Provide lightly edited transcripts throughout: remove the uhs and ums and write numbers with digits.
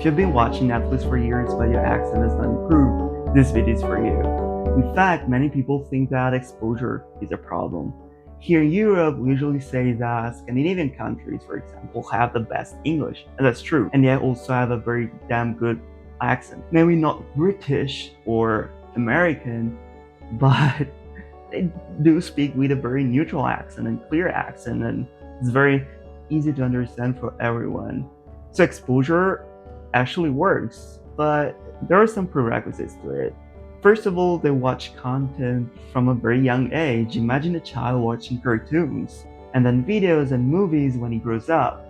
If you've been watching Netflix for years but your accent has not improved, this video is for you. In fact, many people think that exposure is a problem. Here in Europe, we usually say that Scandinavian countries, for example, have the best English, and that's true, and they also have a very damn good accent. Maybe not British or American, but they do speak with a very neutral accent and clear accent, and it's very easy to understand for everyone. So exposure actually works, but there are some prerequisites to it. First of all, they watch content from a very young age. Imagine a child watching cartoons and then videos and movies when he grows up.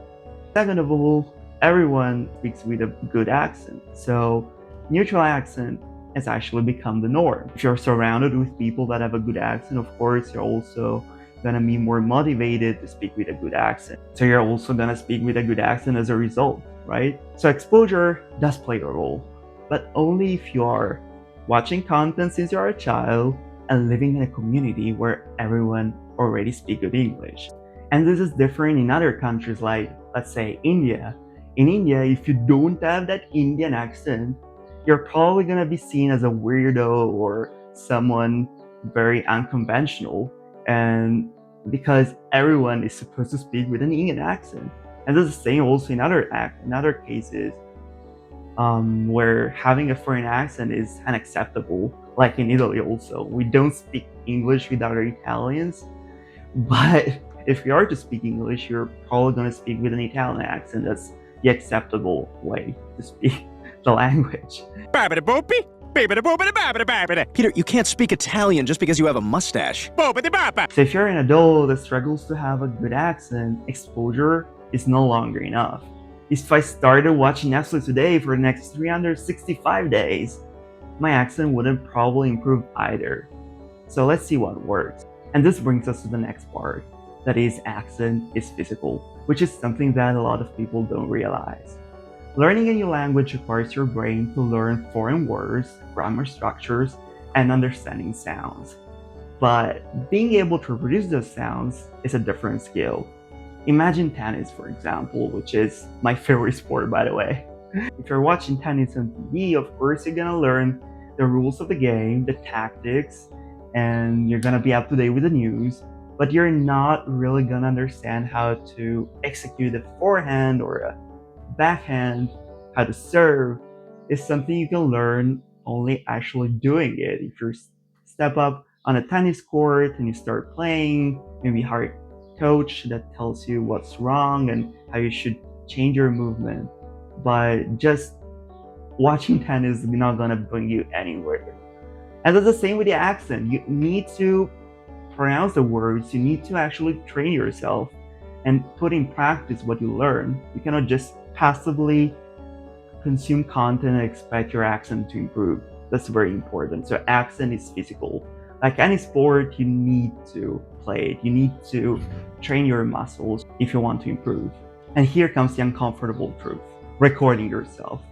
Second of all, everyone speaks with a good accent, so neutral accent has actually become the norm. If you're surrounded with people that have a good accent, of course, you're also gonna be more motivated to speak with a good accent. So you're also gonna speak with a good accent as a result, right? So exposure does play a role, but only if you are watching content since you're a child and living in a community where everyone already speaks good English. And this is different in other countries like, let's say, India. In India, if you don't have that Indian accent, you're probably gonna be seen as a weirdo or someone very unconventional, and because everyone is supposed to speak with an Indian accent. And this is the same also in other cases where having a foreign accent is unacceptable, like in Italy also. We don't speak English with other Italians, but if you are to speak English, you're probably going to speak with an Italian accent. That's the acceptable way to speak the language. Peter, you can't speak Italian just because you have a mustache. So if you're an adult that struggles to have a good accent, exposure is no longer enough. If I started watching Netflix today for the next 365 days, my accent wouldn't probably improve either. So let's see what works. And this brings us to the next part, that is, accent is physical, which is something that a lot of people don't realize. Learning a new language requires your brain to learn foreign words, grammar structures, and understanding sounds. But being able to reproduce those sounds is a different skill. Imagine tennis, for example, which is my favorite sport, by the way. If you're watching tennis on TV, of course you're gonna learn the rules of the game, the tactics, and you're gonna be up to date with the news, but you're not really gonna understand how to execute a forehand or a backhand, how to serve. Is something you can learn only actually doing it. If you step up on a tennis court and you start playing, maybe hire a coach that tells you what's wrong and how you should change your movement. But just watching tennis is not gonna bring you anywhere. And that's the same with the accent. You need to pronounce the words, you need to actually train yourself and put in practice what you learn. You cannot just passively consume content and expect your accent to improve. That's very important. So accent is physical. Like any sport, you need to play it. You need to train your muscles if you want to improve. And here comes the uncomfortable truth: recording yourself.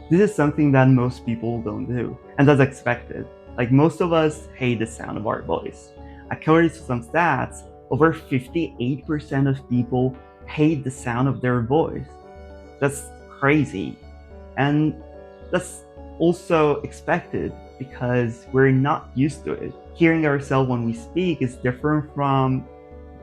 This is something that most people don't do, and that's expected. Like, most of us hate the sound of our voice. According to some stats, over 58% of people hate the sound of their voice. That's crazy. And that's also expected because we're not used to it. Hearing ourselves when we speak is different from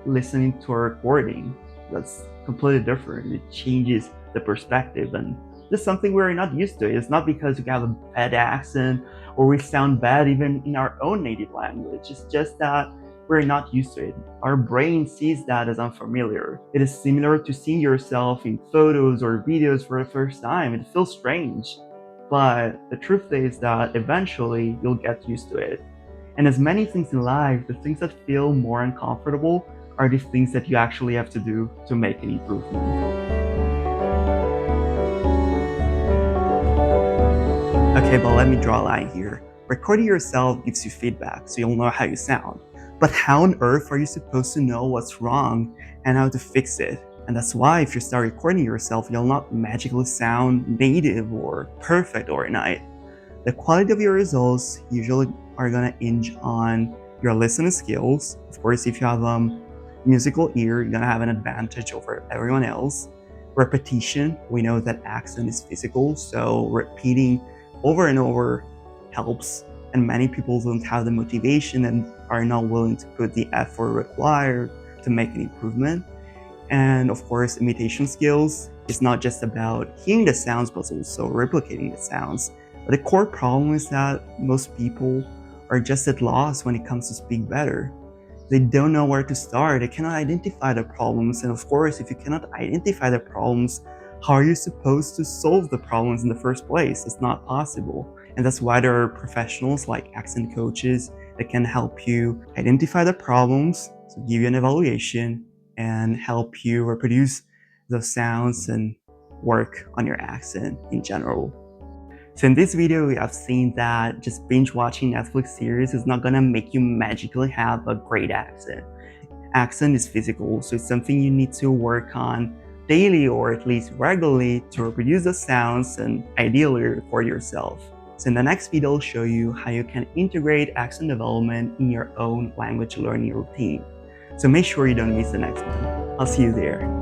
listening to a recording. That's completely different. It changes the perspective, and this is something we're not used to. It's not because we have a bad accent or we sound bad even in our own native language. It's just that we're not used to it. Our brain sees that as unfamiliar. It is similar to seeing yourself in photos or videos for the first time. It feels strange. But the truth is that eventually you'll get used to it. And as many things in life, the things that feel more uncomfortable are the things that you actually have to do to make an improvement. Okay, but let me draw a line here. Recording yourself gives you feedback, so you'll know how you sound. But how on earth are you supposed to know what's wrong and how to fix it? And that's why if you start recording yourself, you'll not magically sound native or perfect overnight. The quality of your results usually are gonna hinge on your listening skills. Of course, if you have musical ear, you're gonna have an advantage over everyone else. Repetition, we know that accent is physical, so repeating over and over helps. And many people don't have the motivation and are not willing to put the effort required to make an improvement. And of course, imitation skills is not just about hearing the sounds, but also replicating the sounds. But the core problem is that most people are just at loss when it comes to speak better. They don't know where to start. They cannot identify the problems. And of course, if you cannot identify the problems, how are you supposed to solve the problems in the first place? It's not possible. And that's why there are professionals like accent coaches that can help you identify the problems, so give you an evaluation, and help you reproduce those sounds and work on your accent in general. So in this video, we have seen that just binge watching Netflix series is not gonna make you magically have a great accent. Accent is physical, so it's something you need to work on daily or at least regularly to reproduce the sounds and ideally record yourself. So in the next video, I'll show you how you can integrate accent development in your own language learning routine. So make sure you don't miss the next one. I'll see you there.